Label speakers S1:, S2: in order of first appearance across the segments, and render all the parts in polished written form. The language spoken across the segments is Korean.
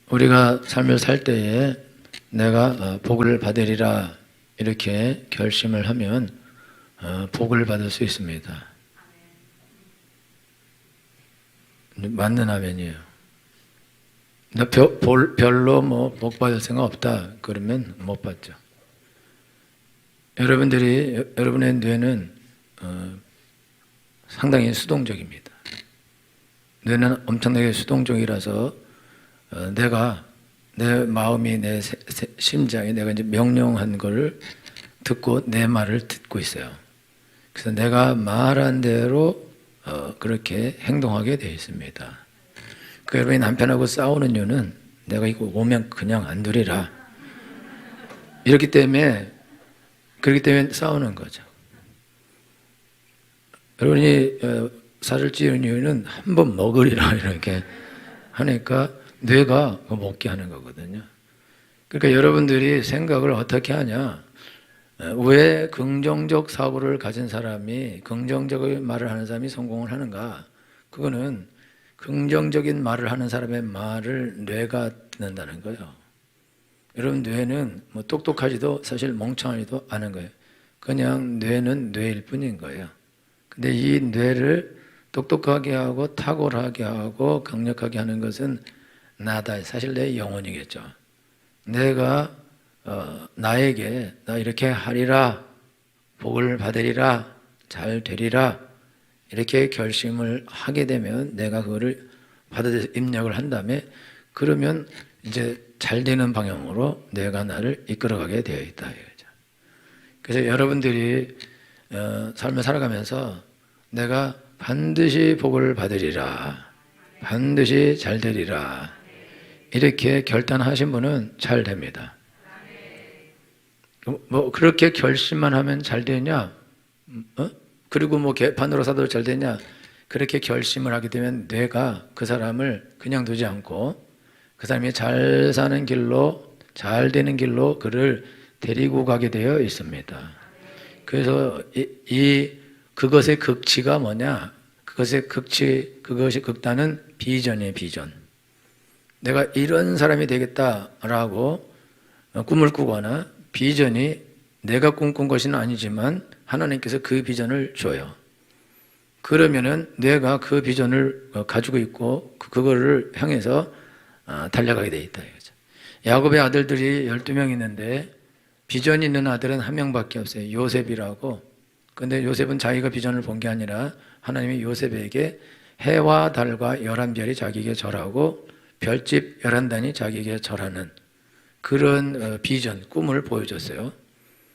S1: 우리가 삶을 살 때에 내가 복을 받으리라 이렇게 결심을 하면 복을 받을 수 있습니다. 맞는 아멘이에요. 나 별로 복 받을 생각 없다 그러면 못 받죠. 여러분의 뇌는 상당히 수동적입니다. 뇌는 엄청나게 수동적이라서 내 마음이 내 심장이 내가 이제 명령한 걸 듣고 내 말을 듣고 있어요. 그래서 내가 말한 대로 그렇게 행동하게 되어 있습니다. 그 여러분이 남편하고 싸우는 이유는 내가 이거 오면 그냥 안 두리라. 그렇기 때문에 싸우는 거죠. 여러분이 살을 찌우는 이유는 한번 먹으리라 이렇게 하니까 뇌가 먹게 하는 거거든요. 그러니까 여러분들이 생각을 어떻게 하냐? 왜 긍정적 사고를 가진 사람이 긍정적인 말을 하는 사람이 성공을 하는가? 그거는 긍정적인 말을 하는 사람의 말을 뇌가 듣는다는 거예요. 여러분 뇌는 똑똑하지도 사실 멍청하지도 않은 거예요. 그냥 뇌는 뇌일 뿐인 거예요. 근데 이 뇌를 똑똑하게 하고 탁월하게 하고 강력하게 하는 것은 나다. 사실 내 영혼이겠죠. 내가 나에게 나 이렇게 하리라, 복을 받으리라, 잘 되리라 이렇게 결심을 하게 되면 내가 그거를 받아들여서 입력을 한 다음에 그러면 이제 잘 되는 방향으로 내가 나를 이끌어가게 되어 있다. 그래서 여러분들이 삶을 살아가면서 내가 반드시 복을 받으리라, 반드시 잘 되리라 이렇게 결단하신 분은 잘 됩니다. 그렇게 결심만 하면 잘 되냐? 그리고 개판으로 사도 잘 되냐? 그렇게 결심을 하게 되면 뇌가 그 사람을 그냥 두지 않고 그 사람이 잘 사는 길로, 잘 되는 길로 그를 데리고 가게 되어 있습니다. 그래서 그것의 극치가 뭐냐? 그것이 극단은 비전이에요, 비전. 내가 이런 사람이 되겠다라고 꿈을 꾸거나 비전이 내가 꿈꾼 것은 아니지만 하나님께서 그 비전을 줘요. 그러면은 내가 그 비전을 가지고 있고 그거를 향해서 달려가게 돼 있다. 야곱의 아들들이 12명 있는데 비전 있는 아들은 한 명밖에 없어요. 요셉이라고. 근데 요셉은 자기가 비전을 본 게 아니라 하나님이 요셉에게 해와 달과 11별이 자기에게 절하고 별집 11단이 자기에게 절하는 그런 비전, 꿈을 보여줬어요.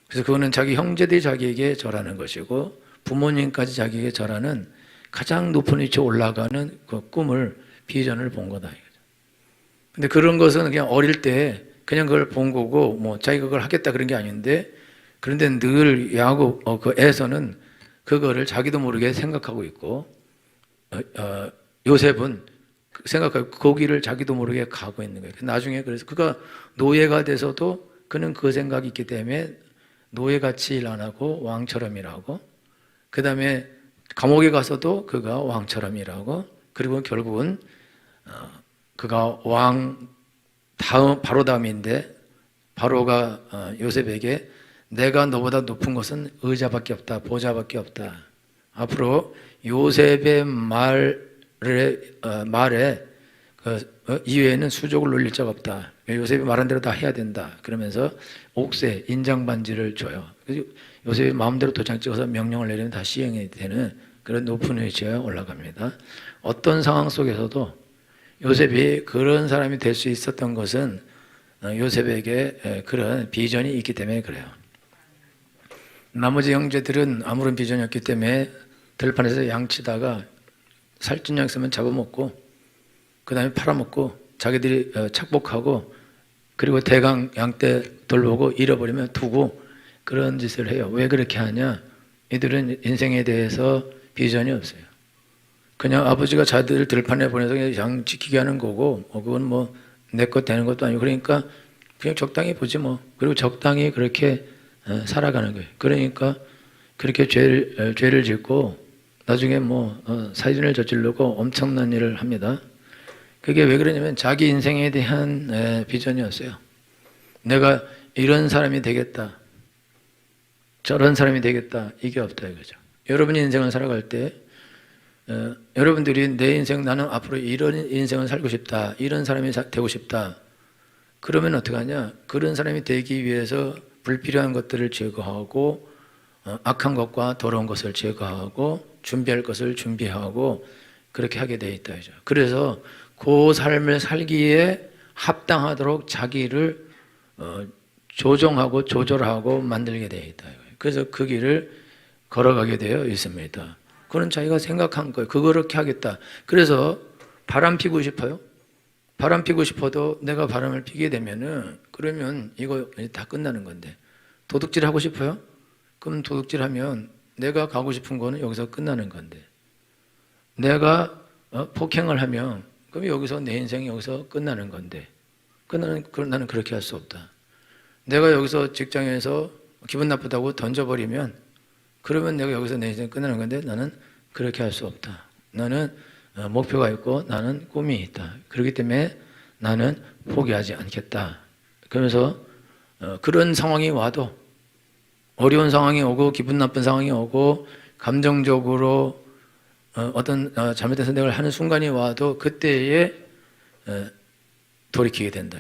S1: 그래서 그거는 자기 형제들이 자기에게 절하는 것이고 부모님까지 자기에게 절하는 가장 높은 위치에 올라가는 그 꿈을, 비전을 본 거다. 근데 그런 것은 그냥 어릴 때 그냥 그걸 본 거고 자기가 그걸 하겠다 그런 게 아닌데 그런데 늘 야곱 그 애서는 그거를 자기도 모르게 생각하고 있고 요셉은 생각하고 거기를 자기도 모르게 가고 있는 거예요. 나중에 그래서 그가 노예가 돼서도 그는 그 생각이 있기 때문에 노예같이 일 안 하고 왕처럼 일하고 그 다음에 감옥에 가서도 그가 왕처럼 일하고 그리고 결국은 그가 바로 다음인데 바로가 요셉에게 내가 너보다 높은 것은 의자밖에 없다, 보좌밖에 없다. 앞으로 요셉의 말에 이외에는 수족을 놀릴 자가 없다. 요셉이 말한 대로 다 해야 된다. 그러면서 옥새, 인장 반지를 줘요. 그래서 요셉이 마음대로 도장 찍어서 명령을 내리면 다 시행이 되는 그런 높은 위치에 올라갑니다. 어떤 상황 속에서도 요셉이 그런 사람이 될 수 있었던 것은 요셉에게 그런 비전이 있기 때문에 그래요. 나머지 형제들은 아무런 비전이 없기 때문에 들판에서 양치다가 살찐 양 있으면 잡아먹고 그 다음에 팔아먹고 자기들이 착복하고 그리고 대강 양떼 돌보고 잃어버리면 두고 그런 짓을 해요. 왜 그렇게 하냐? 이들은 인생에 대해서 비전이 없어요. 그냥 아버지가 자들 들판에 보내서 양 지키게 하는 거고 그건 내 것 되는 것도 아니고 그러니까 그냥 적당히 보지 그리고 적당히 그렇게 살아가는 거예요. 그러니까 그렇게 죄를 짓고 나중에 살인을 저지르고 엄청난 일을 합니다. 그게 왜 그러냐면 자기 인생에 대한 비전이었어요. 내가 이런 사람이 되겠다, 저런 사람이 되겠다, 이게 없다 이거죠. 여러분이 인생을 살아갈 때 여러분들이 내 인생, 나는 앞으로 이런 인생을 살고 싶다, 이런 사람이 되고 싶다, 그러면 어떻게 하냐? 그런 사람이 되기 위해서 불필요한 것들을 제거하고 악한 것과 더러운 것을 제거하고 준비할 것을 준비하고 그렇게 하게 돼 있다 이죠. 그래서 그 삶을 살기에 합당하도록 자기를 조정하고 조절하고 만들게 되어 있다. 그래서 그 길을 걸어가게 되어 있습니다. 그건 자기가 생각한 거예요. 그렇게 하겠다. 그래서 바람 피고 싶어요. 바람 피고 싶어도 내가 바람을 피게 되면은 그러면 이거 다 끝나는 건데, 도둑질 하고 싶어요? 그럼 도둑질 하면 내가 가고 싶은 거는 여기서 끝나는 건데, 내가 폭행을 하면 그럼 여기서 내 인생이 여기서 끝나는 건데, 나는 그렇게 할 수 없다. 내가 여기서 직장에서 기분 나쁘다고 던져버리면 그러면 내가 여기서 내 인생이 끝나는 건데, 나는 그렇게 할 수 없다. 나는 목표가 있고 나는 꿈이 있다. 그렇기 때문에 나는 포기하지 않겠다. 그러면서 그런 상황이 와도, 어려운 상황이 오고 기분 나쁜 상황이 오고 감정적으로 어떤 잘못된 선택을 하는 순간이 와도 그때에 돌이키게 된다.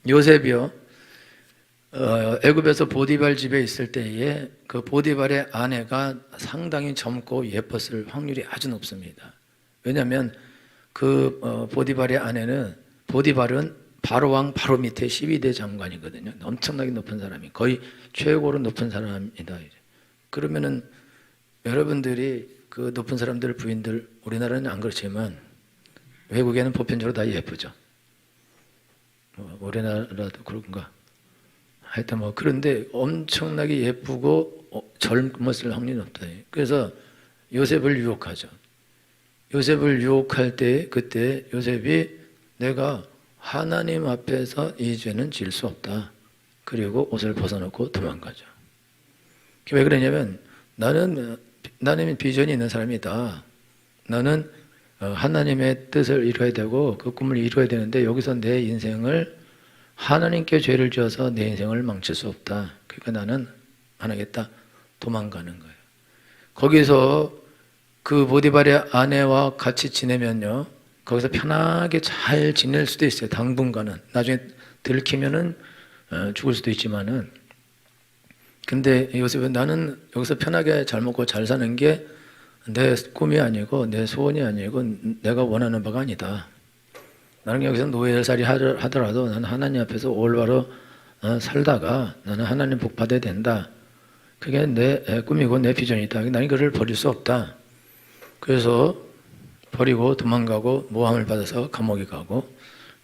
S1: 요셉이요, 애굽에서 보디발 집에 있을 때에 그 보디발의 아내가 상당히 젊고 예뻤을 확률이 아주 높습니다. 왜냐하면 그 보디발의 아내는, 보디발은 바로왕 바로 밑에 12대 장관이거든요. 엄청나게 높은 사람이, 거의 최고로 높은 사람이다. 그러면은 여러분들이 그 높은 사람들 부인들, 우리나라는 안 그렇지만 외국에는 보편적으로 다 예쁘죠. 우리나라도 그런가? 하여튼 그런데 엄청나게 예쁘고 젊었을 확률이 높다. 그래서 요셉을 유혹하죠. 요셉을 유혹할 때, 그때 요셉이 나가 하나님 앞에서 이 죄는 질 수 없다. 그리고 옷을 벗어놓고 도망가죠. 왜 그러냐면 나는 비전이 있는 사람이다. 나는 하나님의 뜻을 이루어야 되고 그 꿈을 이루어야 되는데, 여기서 내 인생을 하나님께 죄를 지어서 내 인생을 망칠 수 없다. 그러니까 나는 안 하겠다. 도망가는 거예요. 거기서 그 보디발의 아내와 같이 지내면요, 거기서 편하게 잘 지낼 수도 있어요. 당분간은. 나중에 들키면은 죽을 수도 있지만은. 근데 요셉은, 나는 여기서 편하게 잘 먹고 잘 사는 게 내 꿈이 아니고 내 소원이 아니고 내가 원하는 바가 아니다. 나는 여기서 노예살이 하더라도 나는 하나님 앞에서 올바로 살다가 나는 하나님 복 받아야 된다. 그게 내 꿈이고 내 비전이다. 나는 그를 버릴 수 없다. 그래서 버리고 도망가고 모함을 받아서 감옥에 가고,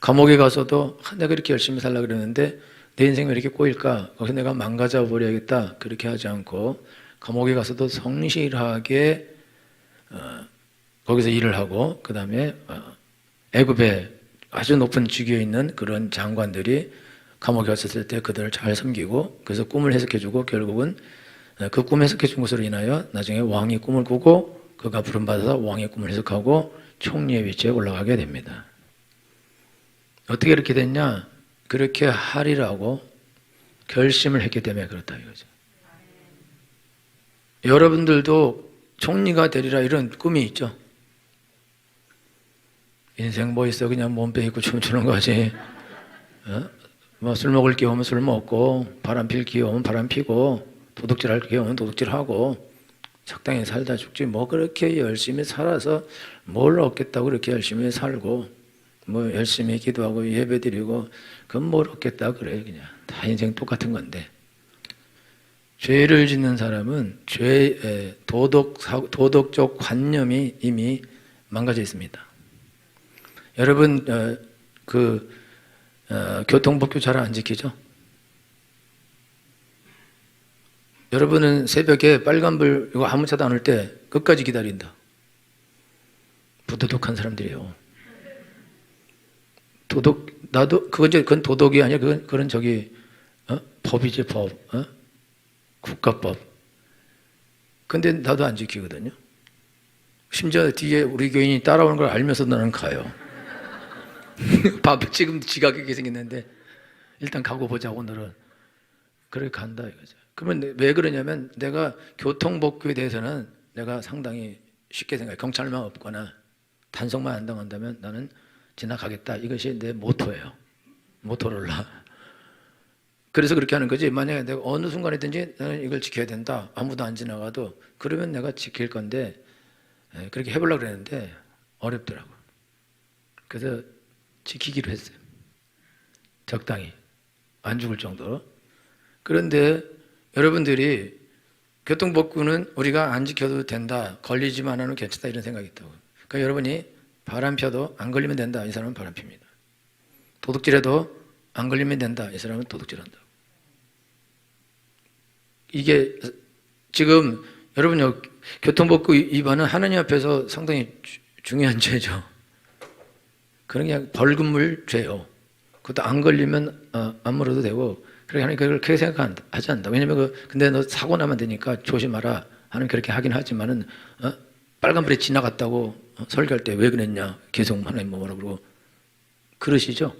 S1: 감옥에 가서도 내가 이렇게 열심히 살려고 그랬는데 내 인생이 왜 이렇게 꼬일까? 거기서 내가 망가져 버려야겠다. 그렇게 하지 않고 감옥에 가서도 성실하게 거기서 일을 하고, 그 다음에 애굽에 아주 높은 직위에 있는 그런 장관들이 감옥에 갔었을 때 그들을 잘 섬기고, 그래서 꿈을 해석해주고, 결국은 그 꿈 해석해준 것으로 인하여 나중에 왕이 꿈을 꾸고 그가 부름받아서 왕의 꿈을 해석하고 총리의 위치에 올라가게 됩니다. 어떻게 이렇게 됐냐? 그렇게 하리라고 결심을 했기 때문에 그렇다 이거죠. 여러분들도 총리가 되리라 이런 꿈이 있죠. 인생 뭐 있어, 그냥 몸빼 입고 춤추는 거지. 술 먹을 기회 오면 술 먹고, 바람 필 기회 오면 바람 피고, 도둑질 할 기회 오면 도둑질 하고, 적당히 살다 죽지. 그렇게 열심히 살아서 뭘 얻겠다고 그렇게 열심히 살고, 열심히 기도하고 예배 드리고, 그건 뭘 얻겠다 그래. 그냥 다 인생 똑같은 건데. 죄를 짓는 사람은 도덕적 관념이 이미 망가져 있습니다. 여러분 교통법규 잘 안 지키죠? 여러분은 새벽에 빨간불 이거 아무 차도 안 올 때 끝까지 기다린다. 부도덕한 사람들이에요. 그건 도덕이 아니야. 그건 법이지, 법. 국가법. 근데 나도 안 지키거든요. 심지어 뒤에 우리 교인이 따라오는 걸 알면서 나는 가요. 밥 지금 지각하게 생겼는데 일단 가고 보자 오늘은. 그렇게 간다 이거죠. 그러면 왜 그러냐면 내가 교통법규에 대해서는 내가 상당히 쉽게 생각해. 경찰만 없거나 단속만 안 당한다면 나는 지나가겠다. 이것이 내 모토예요. 모토로라. 그래서 그렇게 하는 거지. 만약에 내가 어느 순간이든지 나는 이걸 지켜야 된다. 아무도 안 지나가도 그러면 내가 지킬 건데 그렇게 해보려고 그랬는데 어렵더라고. 그래서 지키기로 했어요. 적당히. 안 죽을 정도로. 그런데 여러분들이 교통법규는 우리가 안 지켜도 된다. 걸리지만 하면 괜찮다. 이런 생각이 있다고. 그러니까 여러분이 바람 펴도 안 걸리면 된다. 이 사람은 바람 핍니다. 도둑질해도 안 걸리면 된다. 이 사람은 도둑질한다. 이게 지금 여러분 교통법규 위반은 하나님 앞에서 상당히 중요한 죄죠. 그런 게 벌금물 죄요. 그것도 안 걸리면 안 물어도 되고 그렇게 하니까 그걸 그렇게 생각하지 않는다. 왜냐면 근데 너 사고 나면 되니까 조심하라 하는 그렇게 하긴 하지만은 빨간불이 지나갔다고 설교할 때 왜 그랬냐 계속 하나님 뭐라 그러고 그러시죠.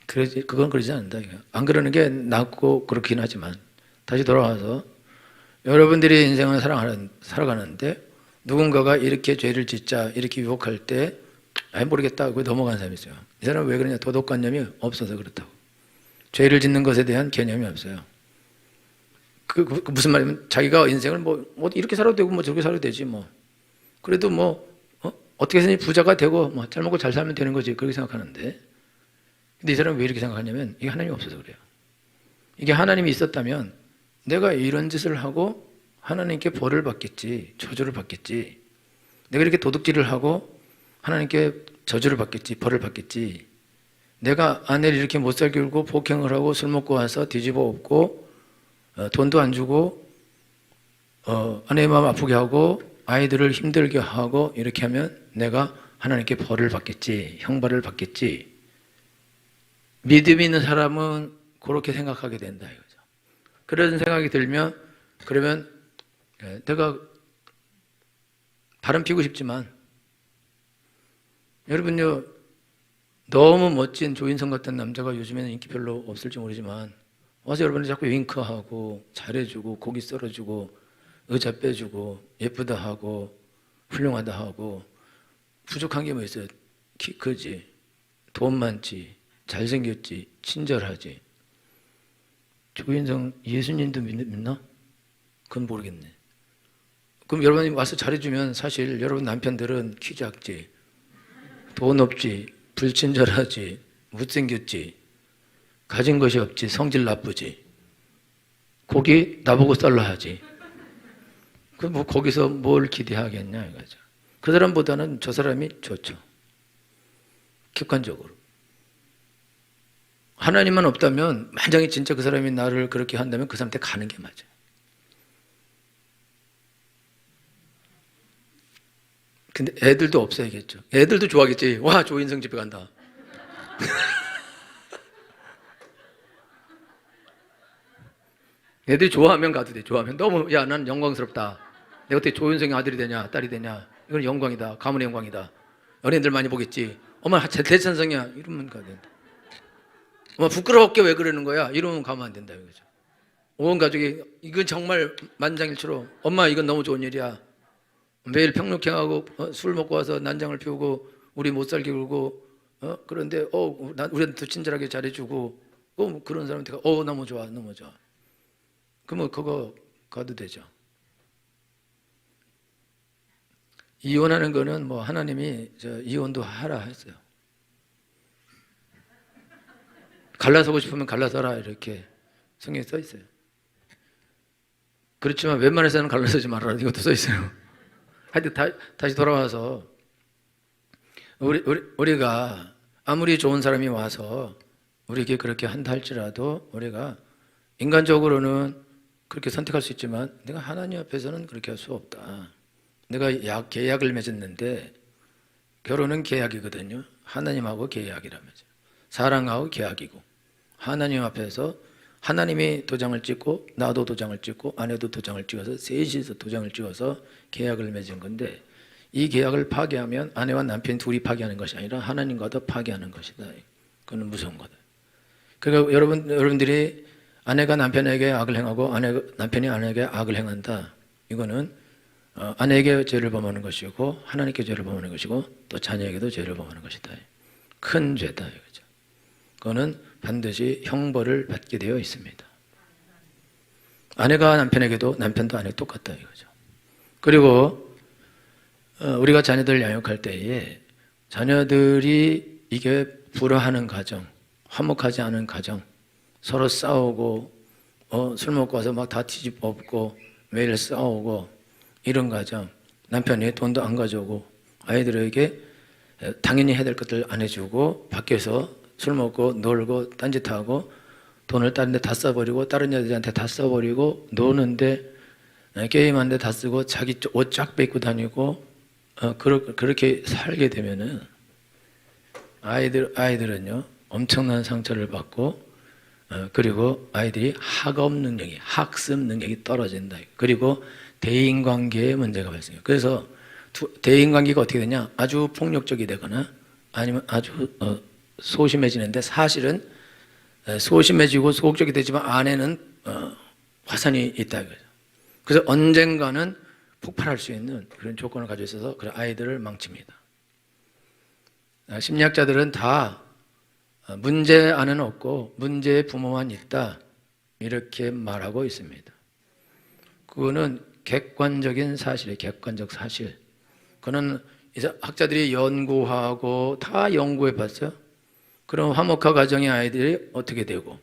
S1: 그건 그러지 않는다. 안 그러는 게 낫고 그렇긴 하지만 다시 돌아와서 여러분들이 인생을 살아가는데 누군가가 이렇게 죄를 짓자 이렇게 유혹할 때 모르겠다 그거 넘어가는 사람이 있어요. 이 사람은 왜 그러냐 도덕관념이 없어서 그렇다고. 죄를 짓는 것에 대한 개념이 없어요. 그 무슨 말이냐면 자기가 인생을 뭐 이렇게 살아도 되고 뭐 저렇게 살아도 되지 뭐 그래도 어떻게 해서든 부자가 되고 뭐 잘 먹고 잘 살면 되는 거지 그렇게 생각하는데 근데 이 사람은 왜 이렇게 생각하냐면 이게 하나님이 없어서 그래요. 이게 하나님이 있었다면 내가 이런 짓을 하고 하나님께 벌을 받겠지 저주를 받겠지 내가 이렇게 도둑질을 하고 하나님께 저주를 받겠지 벌을 받겠지 내가 아내를 이렇게 못 살게 굴고 폭행을 하고 술 먹고 와서 뒤집어 엎고 돈도 안 주고 아내의 마음 아프게 하고 아이들을 힘들게 하고 이렇게 하면 내가 하나님께 벌을 받겠지 형벌을 받겠지 믿음이 있는 사람은 그렇게 생각하게 된다 이거죠. 그런 생각이 들면 그러면 내가 바람 피고 싶지만 여러분요 너무 멋진 조인성 같은 남자가 요즘에는 인기 별로 없을지 모르지만 와서 여러분이 자꾸 윙크하고 잘해주고 고기 썰어주고 의자 빼주고 예쁘다 하고 훌륭하다 하고 부족한 게 뭐 있어요? 키 크지 돈 많지 잘생겼지 친절하지 조인성 예수님도 믿나? 그건 모르겠네. 그럼 여러분이 와서 잘해주면 사실 여러분 남편들은 키 작지 돈 없지 불친절하지 못생겼지 가진 것이 없지 성질 나쁘지 고기 나보고 썰라 하지 그럼 뭐 거기서 뭘 기대하겠냐 이거죠. 그 사람보다는 저 사람이 좋죠. 객관적으로 하나님만 없다면 만약에 진짜 그 사람이 나를 그렇게 한다면 그 사람한테 가는 게 맞아요. 근데 애들도 없어야겠죠. 애들도 좋아하겠지. 와 조인성 집에 간다. 애들이 좋아하면 가도 돼. 좋아하면 너무 야 난 영광스럽다. 내가 어떻게 조인성의 아들이 되냐 딸이 되냐 이건 영광이다. 가문의 영광이다. 연예인들 많이 보겠지. 엄마 대찬성이야 이러면 가야 된다. 엄마 부끄럽게 왜 그러는 거야 이러면 가면 안 된다 이거죠. 온 가족이 이건 정말 만장일치로 엄마 이건 너무 좋은 일이야. 매일 평록행하고 술 먹고 와서 난장을 피우고 우리 못 살게 굴고 그런데 우리한테 친절하게 잘해주고 그런 사람한테 너무 좋아 너무 좋아. 그러면 그거 가도 되죠. 이혼하는 거는 뭐 하나님이 이혼도 하라 했어요. 갈라서고 싶으면 갈라서라 이렇게 성경에 써 있어요. 그렇지만 웬만해서는 갈라서지 말아라 이것도 써 있어요. 하여튼 다시 돌아와서 우리가 아무리 좋은 사람이 와서 우리에게 그렇게 한다 할지라도 우리가 인간적으로는 그렇게 선택할 수 있지만 내가 하나님 앞에서는 그렇게 할 수 없다. 내가 계약을 맺었는데 결혼은 계약이거든요. 하나님하고 계약이라면서 사랑하고 계약이고 하나님 앞에서 하나님이 도장을 찍고 나도 도장을 찍고 아내도 도장을 찍어서 셋이서 도장을 찍어서 계약을 맺은 건데 이 계약을 파기하면 아내와 남편이 둘이 파기하는 것이 아니라 하나님과도 파기하는 것이다. 그건 무서운 거다. 그러니까 여러분들이 아내가 남편에게 악을 행하고 남편이 아내에게 악을 행한다. 이거는 아내에게 죄를 범하는 것이고 하나님께 죄를 범하는 것이고 또 자녀에게도 죄를 범하는 것이다. 큰 죄다. 이거죠. 그거는 반드시 형벌을 받게 되어 있습니다. 아내가 남편에게도 남편도 아내에게 똑같다. 이거죠. 그리고 우리가 자녀들을 양육할 때에 자녀들이 이게 불화하는 가정, 화목하지 않은 가정, 서로 싸우고 술 먹고 와서 막 다 뒤집어엎고 매일 싸우고 이런 가정, 남편이 돈도 안 가져오고 아이들에게 당연히 해야 될 것들 안 해주고 밖에서 술 먹고 놀고 딴짓하고 돈을 다른 데 다 써버리고 다른 여자한테 다 써버리고 노는데 게임하는데 다 쓰고 자기 옷 쫙 뺏고 다니고 그렇게 살게 되면은 아이들은요 엄청난 상처를 받고 그리고 아이들이 학업 능력이 학습 능력이 떨어진다. 그리고 대인관계에 문제가 발생해요. 그래서 대인관계가 어떻게 되냐? 아주 폭력적이 되거나 아니면 아주 소심해지는데 사실은 소심해지고 소극적이 되지만 안에는 화산이 있다. 그래서 언젠가는 폭발할 수 있는 그런 조건을 가지고 있어서 그 아이들을 망칩니다. 심리학자들은 다 문제 안은 없고 문제의 부모만 있다 이렇게 말하고 있습니다. 그거는 객관적인 사실이에요. 객관적 사실. 그거는 이제 학자들이 연구하고 다 연구해 봤어요. 그럼 화목한 가정의 아이들이 어떻게 되고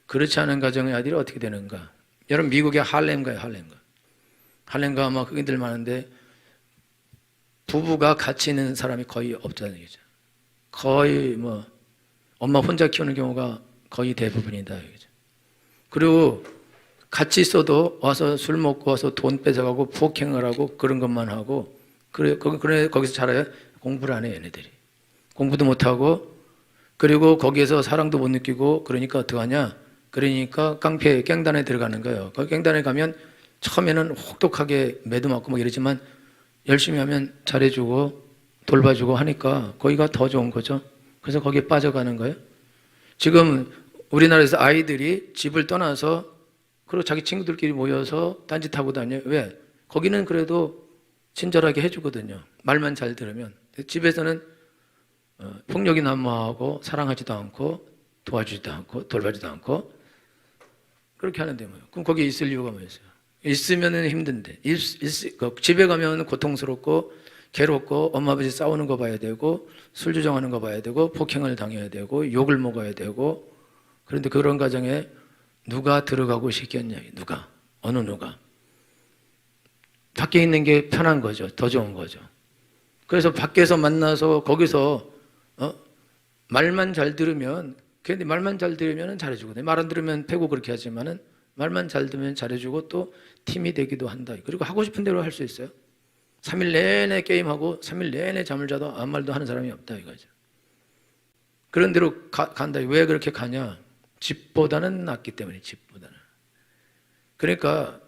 S1: 그렇지 않은 가정의 아이들이 어떻게 되는가? 여러분 미국의 할렘가요, 할렘가? 할렘가 아마 흑인들 많은데 부부가 같이 있는 사람이 거의 없다는 얘기죠. 거의 뭐 엄마 혼자 키우는 경우가 거의 대부분이다. 얘기죠. 그리고 같이 있어도 와서 술 먹고 와서 돈 뺏어가고 폭행을 하고 그런 것만 하고 그래 거기서 자라요. 공부를 안 해 얘네들이. 공부도 못하고 그리고 거기에서 사랑도 못 느끼고 그러니까 어떡하냐? 그러니까 깡패 갱단에 들어가는 거예요. 거기 갱단에 가면 처음에는 혹독하게 매도 맞고 막 이러지만 열심히 하면 잘해주고 돌봐주고 하니까 거기가 더 좋은 거죠. 그래서 거기에 빠져가는 거예요. 지금 우리나라에서 아이들이 집을 떠나서 그리고 자기 친구들끼리 모여서 딴짓하고 다녀요. 왜? 거기는 그래도 친절하게 해주거든요. 말만 잘 들으면. 집에서는 폭력이 난무하고 사랑하지도 않고 도와주지도 않고 돌봐주지도 않고 그렇게 하는데 뭐예요. 그럼 거기 있을 이유가 뭐였어요? 있으면 힘든데 집에 가면 고통스럽고 괴롭고 엄마 아버지 싸우는 거 봐야 되고 술 주정하는 거 봐야 되고 폭행을 당해야 되고 욕을 먹어야 되고 그런데 그런 가정에 누가 들어가고 싶겠냐? 누가? 어느 누가? 밖에 있는 게 편한 거죠. 더 좋은 거죠. 그래서 밖에서 만나서 거기서 말만 잘 들으면 근데 말만 잘 들으면 잘해주거든요. 말 안 들으면 패고 그렇게 하지만은 말만 잘 들으면 잘해주고 또 팀이 되기도 한다. 그리고 하고 싶은 대로 할 수 있어요. 3일 내내 게임하고 3일 내내 잠을 자도 아무 말도 하는 사람이 없다 이거죠. 그런 대로 간다. 왜 그렇게 가냐? 집보다는 낫기 때문에 집보다는. 그러니까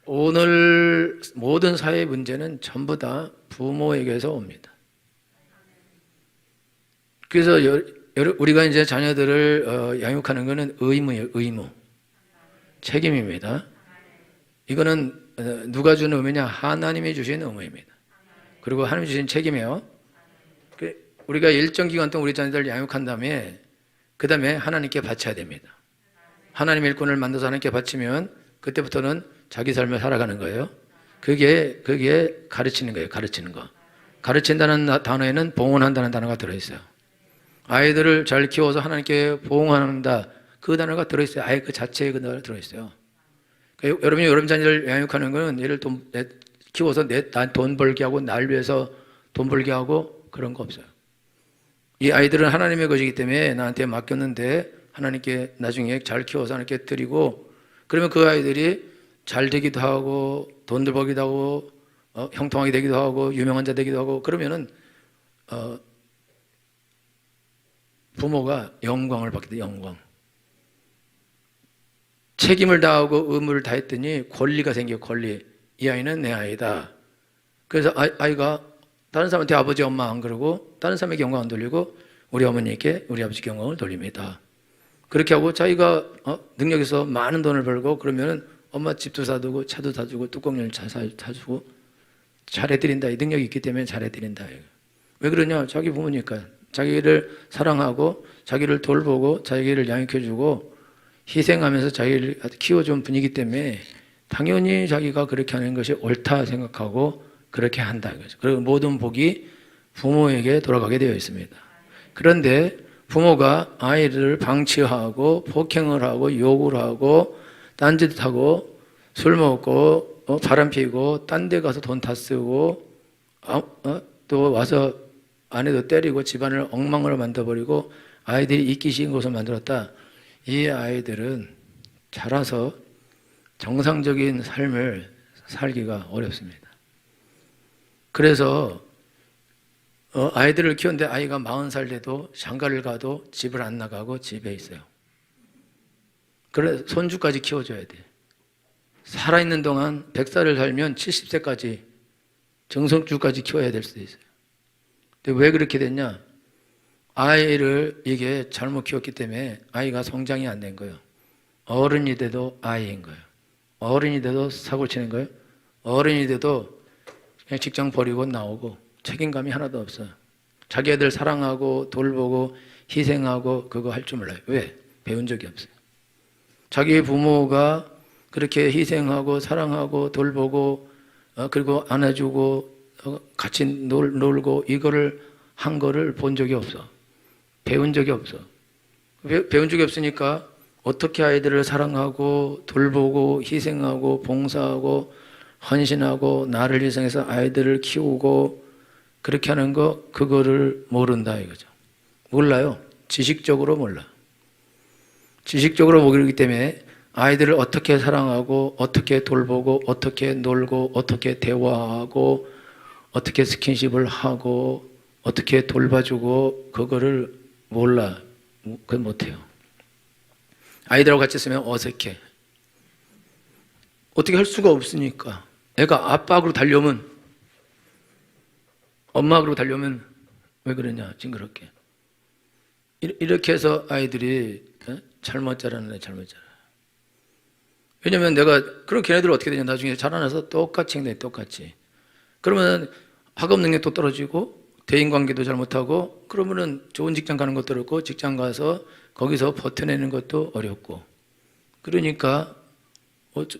S1: 오늘 모든 사회의 문제는 전부 다 부모에게서 옵니다. 그래서 우리가 이제 자녀들을 양육하는 것은 의무예요. 의무. 책임입니다. 이거는 누가 주는 의무냐? 하나님이 주신 의무입니다. 그리고 하나님이 주신 책임이에요. 우리가 일정 기간 동안 우리 자녀들을 양육한 다음에 그 다음에 하나님께 바쳐야 됩니다. 하나님의 일꾼을 만들어서 하나님께 바치면 그때부터는 자기 삶을 살아가는 거예요. 그게 가르치는 거예요. 가르치는 거. 가르친다는 단어에는 봉헌한다는 단어가 들어있어요. 아이들을 잘 키워서 하나님께 봉헌한다. 그 단어가 들어있어요. 아예 그 자체에 그 단어가 들어있어요. 그러니까 여러분이 여러분 자녀를 양육하는 거는 얘를 키워서 돈 벌게 하고 날 위해서 돈 벌게 하고 그런 거 없어요. 이 아이들은 하나님의 것이기 때문에 나한테 맡겼는데 하나님께 나중에 잘 키워서 하나님께 드리고 그러면 그 아이들이 잘 되기도 하고 돈들 벌기도 하고 형통하게 되기도 하고 유명한 자 되기도 하고 그러면은 부모가 영광을 받게 돼요. 영광. 책임을 다하고 의무를 다했더니 권리가 생겨요. 권리. 이 아이는 내 아이다. 그래서 아이가 다른 사람한테 아버지 엄마 안 그러고 다른 사람에게 영광 안 돌리고 우리 어머니께 우리 아버지께 영광을 돌립니다. 그렇게 하고 자기가 능력 있어 많은 돈을 벌고 그러면은 엄마 집도 사두고 차도 사주고 뚜껑열 차 사주고 잘해드린다. 이 능력이 있기 때문에 잘해드린다. 왜 그러냐? 자기 부모니까. 자기를 사랑하고 자기를 돌보고 자기를 양육해주고 희생하면서 자기를 키워준 분이기 때문에 당연히 자기가 그렇게 하는 것이 옳다 생각하고 그렇게 한다. 그리고 모든 복이 부모에게 돌아가게 되어 있습니다. 그런데 부모가 아이를 방치하고 폭행을 하고 욕을 하고 딴짓하고 술 먹고 바람 피고 딴 데 가서 돈 다 쓰고 또 와서 아내도 때리고 집안을 엉망으로 만들어버리고 아이들이 잊기 싫은 곳을 만들었다. 이 아이들은 자라서 정상적인 삶을 살기가 어렵습니다. 그래서 아이들을 키우는데 아이가 40살 돼도 장가를 가도 집을 안 나가고 집에 있어요. 그래 손주까지 키워줘야 돼. 살아있는 동안 100살을 살면 70세까지 정성주까지 키워야 될 수도 있어요. 근데 왜 그렇게 됐냐? 아이를 이게 잘못 키웠기 때문에 아이가 성장이 안 된 거예요. 어른이 돼도 아이인 거예요. 어른이 돼도 사고 치는 거예요. 어른이 돼도 그냥 직장 버리고 나오고 책임감이 하나도 없어요. 자기 애들 사랑하고 돌보고 희생하고 그거 할 줄 몰라요. 왜? 배운 적이 없어요. 자기 부모가 그렇게 희생하고 사랑하고 돌보고 그리고 안아주고 같이 놀고 이거를 한 거를 본 적이 없어. 배운 적이 없어. 배운 적이 없으니까 어떻게 아이들을 사랑하고 돌보고 희생하고 봉사하고 헌신하고 나를 희생해서 아이들을 키우고 그렇게 하는 거 그거를 모른다 이거죠. 몰라요. 지식적으로 몰라. 지식적으로 모르기 때문에 아이들을 어떻게 사랑하고 어떻게 돌보고 어떻게 놀고 어떻게 대화하고 어떻게 스킨십을 하고 어떻게 돌봐주고 그거를 몰라. 그건 못해요. 아이들하고 같이 있으면 어색해. 어떻게 할 수가 없으니까. 애가 아빠하고 달려오면 엄마하고 달려오면 왜 그러냐 징그럽게. 이렇게 해서 아이들이 잘못 자라는 애 잘못 자라. 왜냐면 내가 그럼 걔네들 어떻게 되냐 나중에 자라나서 똑같이 행동해 똑같이. 그러면 학업 능력도 떨어지고 대인관계도 잘못하고 그러면은 좋은 직장 가는 것도 어렵고 직장 가서 거기서 버텨내는 것도 어렵고 그러니까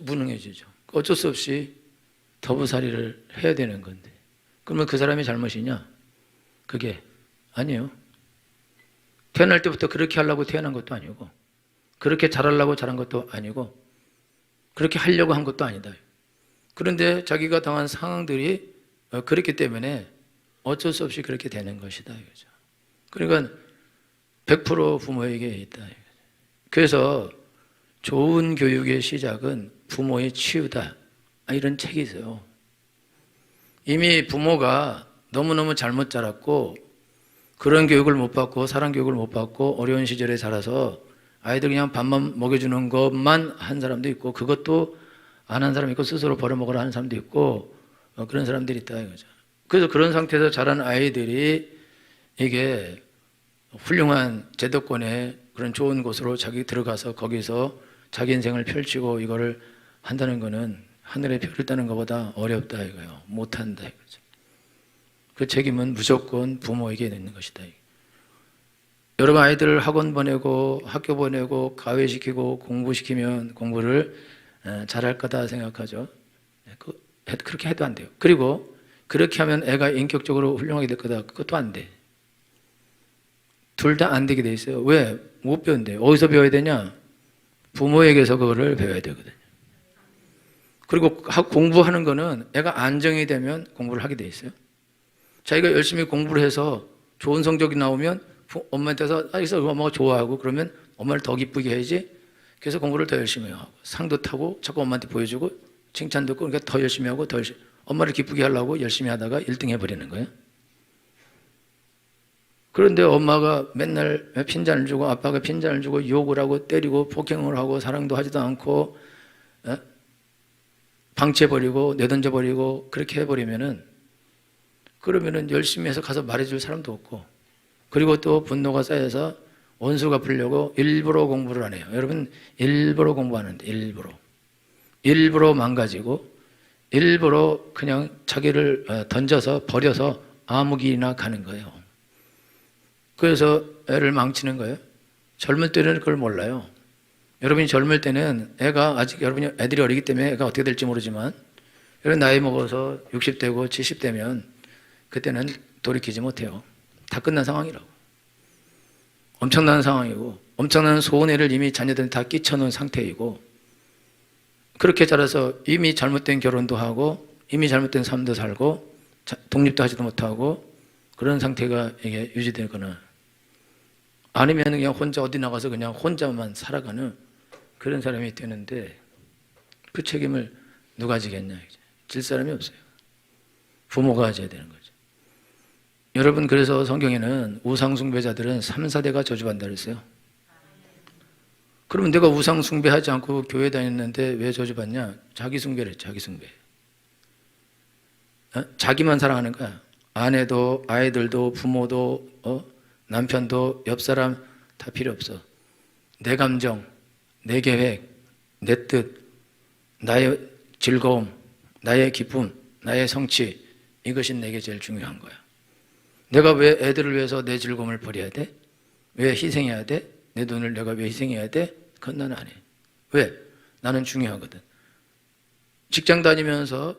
S1: 무능해지죠. 어쩔 수 없이 더부살이를 해야 되는 건데 그러면 그 사람의 잘못이냐? 그게 아니에요. 태어날 때부터 그렇게 하려고 태어난 것도 아니고 그렇게 잘하려고 자란 것도 아니고 그렇게 하려고 한 것도 아니다. 그런데 자기가 당한 상황들이 그렇기 때문에 어쩔 수 없이 그렇게 되는 것이다. 이거죠. 그러니까 100% 부모에게 있다. 이거죠. 그래서 좋은 교육의 시작은 부모의 치유다. 이런 책이 있어요. 이미 부모가 너무너무 잘못 자랐고 그런 교육을 못 받고 사랑 교육을 못 받고 어려운 시절에 자라서 아이들 그냥 밥만 먹여주는 것만 한 사람도 있고 그것도 안 한 사람이 있고 스스로 벌어먹으라 하는 사람도 있고 그런 사람들이 있다 이거죠. 그래서 그런 상태에서 자란 아이들이 이게 훌륭한 제도권의 그런 좋은 곳으로 자기 들어가서 거기서 자기 인생을 펼치고 이거를 한다는 거는 하늘의 별을 따는 것보다 어렵다 이거예요. 못한다 이거죠. 그 책임은 무조건 부모에게 있는 것이다. 여러분 아이들을 학원 보내고 학교 보내고 가외시키고 공부시키면 공부를 잘할 거다 생각하죠. 그렇게 해도 안 돼요. 그리고 그렇게 하면 애가 인격적으로 훌륭하게 될 거다. 그것도 안 돼. 둘 다 안 되게 돼 있어요. 왜? 못 배운대. 어디서 배워야 되냐? 부모에게서 그거를 배워야 되거든요. 그리고 공부하는 거는 애가 안정이 되면 공부를 하게 돼 있어요. 자기가 열심히 공부를 해서 좋은 성적이 나오면 엄마한테서 엄마가 좋아하고 그러면 엄마를 더 기쁘게 해야지. 그래서 공부를 더 열심히 하고 상도 타고 자꾸 엄마한테 보여주고 칭찬 듣고 그러니까 더 열심히 하고 더 열심히 엄마를 기쁘게 하려고 열심히 하다가 1등 해버리는 거예요. 그런데 엄마가 맨날 핀잔을 주고 아빠가 핀잔을 주고 욕을 하고 때리고 폭행을 하고 사랑도 하지도 않고 방치해버리고 내던져버리고 그렇게 해버리면은 그러면은 열심히 해서 가서 말해줄 사람도 없고, 그리고 또 분노가 쌓여서 원수 갚으려고 일부러 공부를 안 해요. 여러분, 일부러 공부하는데, 일부러 망가지고, 일부러 그냥 자기를 던져서 버려서 아무 길이나 가는 거예요. 그래서 애를 망치는 거예요. 젊을 때는 그걸 몰라요. 여러분이 젊을 때는 애가 아직 여러분이 애들이 어리기 때문에 애가 어떻게 될지 모르지만, 여러분 나이 먹어서 60대고 70대면 그때는 돌이키지 못해요. 다 끝난 상황이라고. 엄청난 상황이고, 엄청난 손해를 이미 자녀들은 다 끼쳐놓은 상태이고, 그렇게 자라서 이미 잘못된 결혼도 하고, 이미 잘못된 삶도 살고, 독립도 하지도 못하고, 그런 상태가 이게 유지되거나, 아니면 그냥 혼자 어디 나가서 그냥 혼자만 살아가는 그런 사람이 되는데, 그 책임을 누가 지겠냐, 질 사람이 없어요. 부모가 져야 되는 거죠. 여러분, 그래서 성경에는 우상숭배자들은 3, 4대가 저주받는다 그랬어요. 그러면 내가 우상숭배하지 않고 교회 다녔는데 왜 저주받냐? 자기숭배를 했죠, 자기숭배. 자기만 사랑하는 거야. 아내도, 아이들도, 부모도, 남편도, 옆 사람 다 필요 없어. 내 감정, 내 계획, 내 뜻, 나의 즐거움, 나의 기쁨, 나의 성취, 이것이 내게 제일 중요한 거야. 내가 왜 애들을 위해서 내 즐거움을 버려야 돼? 왜 희생해야 돼? 내 돈을 내가 왜 희생해야 돼? 그건 나는 안 해. 왜? 나는 중요하거든. 직장 다니면서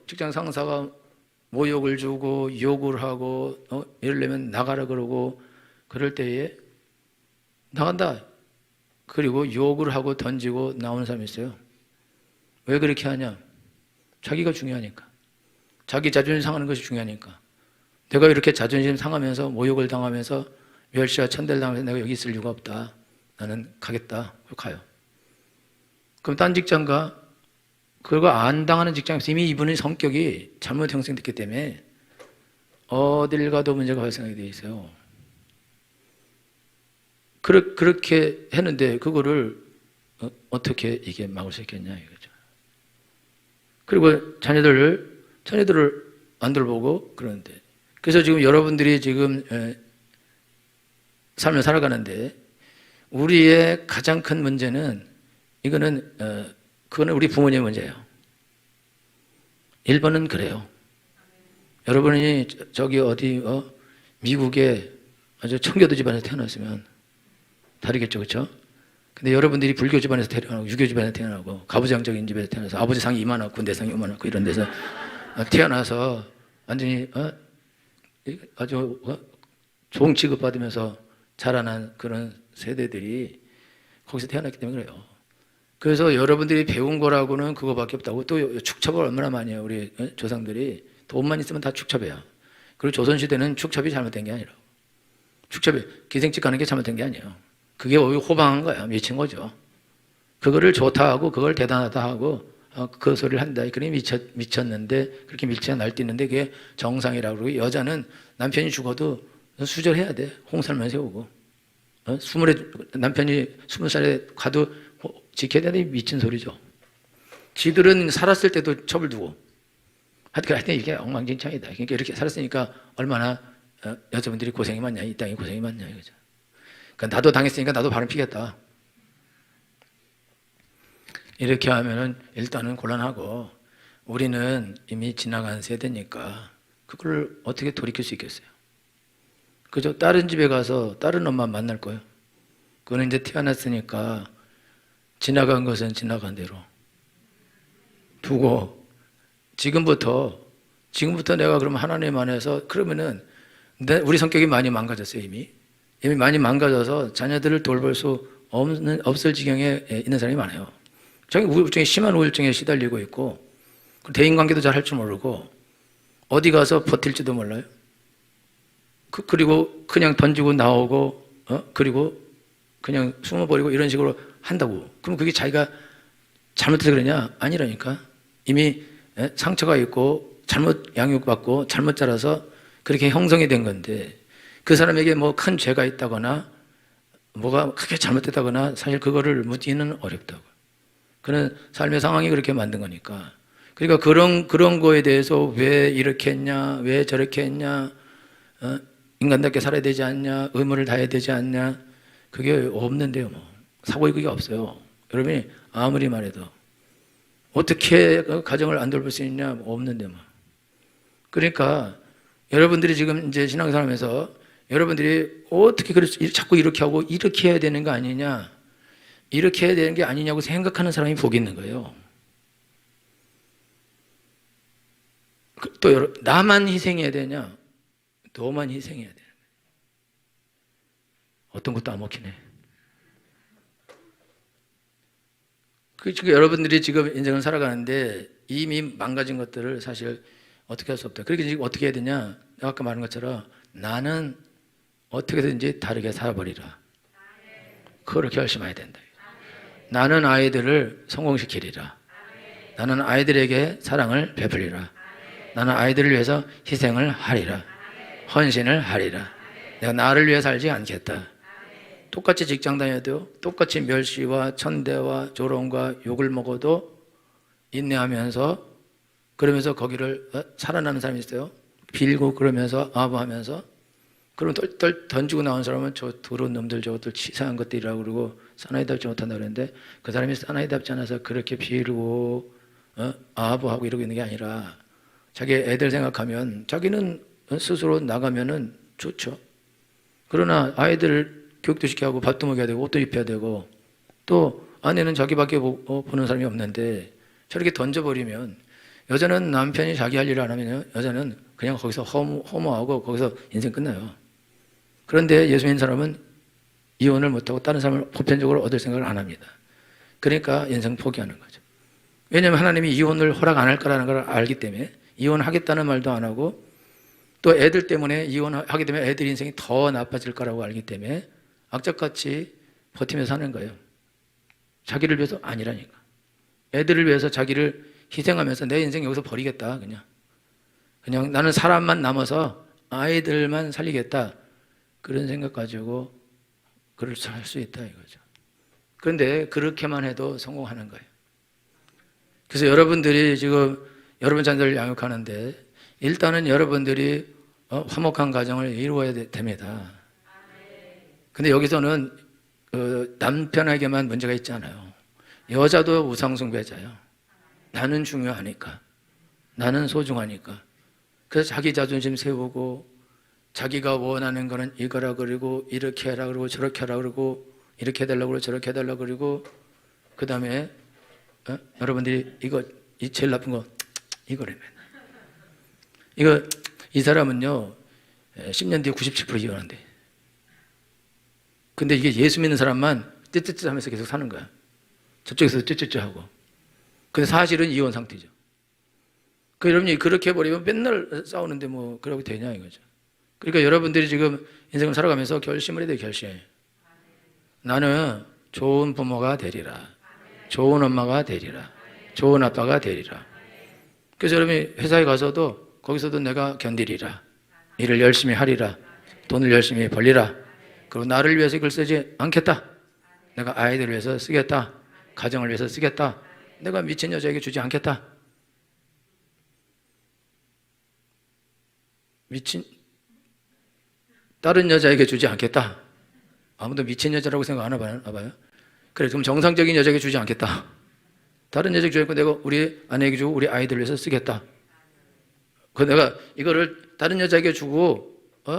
S1: 직장 상사가 모욕을 주고 욕을 하고 이러려면 나가라 그러고 그럴 때에 나간다. 그리고 욕을 하고 던지고 나오는 사람이 있어요. 왜 그렇게 하냐? 자기가 중요하니까. 자기 자존심 상하는 것이 중요하니까. 내가 이렇게 자존심 상하면서 모욕을 당하면서 멸시와 천대를 당하면서 내가 여기 있을 이유가 없다. 나는 가겠다. 가요. 그럼 딴 직장 가. 그거 안 당하는 직장에서 이미 이분의 성격이 잘못 형성됐기 때문에 어딜 가도 문제가 발생하게 돼 있어요. 그렇게 했는데 그거를 어떻게 이게 막을 수 있겠냐 이거죠. 그리고 자녀들을 안 돌보고 그러는데, 그래서 지금 여러분들이 지금 삶을 살아가는데 우리의 가장 큰 문제는 그거는 우리 부모님의 문제예요. 1번은 그래요. 여러분이 저기 어디 미국에 아주 청교도 집안에서 태어났으면 다르겠죠, 그렇죠? 근데 여러분들이 불교 집안에서 태어나고 유교 집안에서 태어나고 가부장적인 집에서 태어나서 아버지 상이 이만하고 내 상이 이만하고 이런 데서 태어나서 완전히 아주 좋은 취급받으면서 자라난 그런 세대들이 거기서 태어났기 때문에 그래요. 그래서 여러분들이 배운 거라고는 그거밖에 없다고. 또 축첩을 얼마나 많이 해요. 우리 조상들이 돈만 있으면 다 축첩해요. 그리고 조선시대는 축첩이 잘못된 게 아니라, 축첩이 기생집 가는 게 잘못된 게 아니에요. 그게 오히려 호방한 거야. 미친 거죠. 그거를 좋다 하고 그걸 대단하다 하고 그 소리를 한다. 그게 미쳤는데, 그렇게 밀치가 날뛰는데 그게 정상이라고 그러고, 여자는 남편이 죽어도 수절해야 돼. 홍살만 세우고. 남편이 20살에 가도 지켜야 되는 미친 소리죠. 지들은 살았을 때도 첩을 두고. 하여튼 이게 엉망진창이다. 그러니까 이렇게 살았으니까 얼마나 여자분들이 고생이 많냐, 이 땅에 고생이 많냐 이거죠. 그러니까 나도 당했으니까 나도 바람 피겠다. 이렇게 하면은 일단은 곤란하고, 우리는 이미 지나간 세대니까 그걸 어떻게 돌이킬 수 있겠어요? 그죠? 다른 집에 가서 다른 엄마 만날 거예요. 그거는 이제 태어났으니까 지나간 것은 지나간 대로 두고, 지금부터 내가 그러면 하나님 안에서, 그러면은 우리 성격이 많이 망가졌어요. 이미 많이 망가져서 자녀들을 돌볼 수 없을 지경에 있는 사람이 많아요. 자기 우울증에, 심한 우울증에 시달리고 있고, 대인관계도 잘 할 줄 모르고 어디 가서 버틸지도 몰라요. 그리고 그냥 던지고 나오고 그리고 그냥 숨어버리고 이런 식으로 한다고. 그럼 그게 자기가 잘못해서 그러냐? 아니라니까. 이미 상처가 있고 잘못 양육받고 잘못 자라서 그렇게 형성이 된 건데, 그 사람에게 뭐 큰 죄가 있다거나 뭐가 크게 잘못됐다거나 사실 그거를 묻기는 어렵다고. 그는 삶의 상황이 그렇게 만든 거니까. 그러니까 그런 거에 대해서 왜 이렇게 했냐, 왜 저렇게 했냐, 인간답게 살아야 되지 않냐, 의무를 다해야 되지 않냐, 그게 없는데요. 뭐 사고에 그게 없어요. 여러분이 아무리 말해도 어떻게 가정을 안 돌볼 수 있냐, 뭐 없는데 뭐. 그러니까 여러분들이 지금 이제 신앙생활하면서 여러분들이 어떻게 자꾸 이렇게 하고 이렇게 해야 되는 거 아니냐, 이렇게 해야 되는 게 아니냐고 생각하는 사람이 복이 있는 거예요. 또 나만 희생해야 되냐, 너만 희생해야 되는 거예요. 어떤 것도 안 먹히네. 여러분들이 지금 인생을 살아가는데 이미 망가진 것들을 사실 어떻게 할 수 없다. 그러니까 지금 어떻게 해야 되냐, 아까 말한 것처럼 나는 어떻게든지 다르게 살아버리라. 그걸 결심해야 된다. 나는 아이들을 성공시키리라. 나는 아이들에게 사랑을 베풀리라. 나는 아이들을 위해서 희생을 하리라. 헌신을 하리라. 내가 나를 위해 살지 않겠다. 똑같이 직장 다녀도 똑같이 멸시와 천대와 조롱과 욕을 먹어도 인내하면서, 그러면서 거기를 살아나는 사람이 있어요. 빌고 그러면서 아부하면서. 그럼 똘똘 던지고 나온 사람은 저 더러운 놈들, 저것들 치사한 것들이라고 그러고 사나이답지 못한다 그러는데, 그 사람이 사나이답지 않아서 그렇게 빌고 아부하고 이러고 있는 게 아니라 자기 애들 생각하면 자기는 스스로 나가면은 좋죠. 그러나 아이들 교육도 시켜야 하고 밥도 먹여야 되고 옷도 입혀야 되고, 또 아내는 자기밖에 보는 사람이 없는데 저렇게 던져버리면, 여자는 남편이 자기 할 일을 안 하면 여자는 그냥 거기서 허무하고 거기서 인생 끝나요. 그런데 예수 믿는 사람은 이혼을 못하고 다른 사람을 보편적으로 얻을 생각을 안 합니다. 그러니까 인생 포기하는 거죠. 왜냐하면 하나님이 이혼을 허락 안 할 거라는 걸 알기 때문에 이혼하겠다는 말도 안 하고, 또 애들 때문에 이혼하게 되면 애들 인생이 더 나빠질 거라고 알기 때문에 악착같이 버티면서 사는 거예요. 자기를 위해서 아니라니까. 애들을 위해서 자기를 희생하면서 내 인생 여기서 버리겠다. 그냥 나는 사람만 남아서 아이들만 살리겠다. 그런 생각 가지고 그를 살 수 있다 이거죠. 그런데 그렇게만 해도 성공하는 거예요. 그래서 여러분들이 지금 여러분 자녀를 양육하는데 일단은 여러분들이 화목한 가정을 이루어야 됩니다. 근데 여기서는 남편에게만 문제가 있지 않아요. 여자도 우상숭배자예요. 나는 중요하니까, 나는 소중하니까. 그래서 자기 자존심 세우고 자기가 원하는 거는 이거라 그러고 이렇게 해라 그러고 저렇게 하라 그러고 이렇게 해달라고 그러고 저렇게 해달라고 그러고, 그 다음에 여러분들이 이 제일 나쁜 거 이거라면 이 사람은요 10년 뒤에 97% 이혼한대. 근데 이게 예수 믿는 사람만 쯧쯧쯧 하면서 계속 사는 거야. 저쪽에서 쯧쯧쯧 하고. 근데 사실은 이혼 상태죠. 여러분이 그렇게 해버리면 맨날 싸우는데 뭐 그러고 되냐 이거죠. 그러니까 여러분들이 지금 인생을 살아가면서 결심을 해야 돼요. 결심. 나는 좋은 부모가 되리라. 좋은 엄마가 되리라. 좋은 아빠가 되리라. 그래서 여러분이 회사에 가서도 거기서도 내가 견디리라. 일을 열심히 하리라. 돈을 열심히 벌리라. 그리고 나를 위해서 이걸 쓰지 않겠다. 내가 아이들을 위해서 쓰겠다. 가정을 위해서 쓰겠다. 내가 미친 여자에게 주지 않겠다. 다른 여자에게 주지 않겠다. 아무도 미친 여자라고 생각 안 해봐요? 그래, 그럼 정상적인 여자에게 주지 않겠다. 다른 여자에게 주지 않고 내가 우리 아내에게 주고 우리 아이들을 위해서 쓰겠다. 내가 이거를 다른 여자에게 주고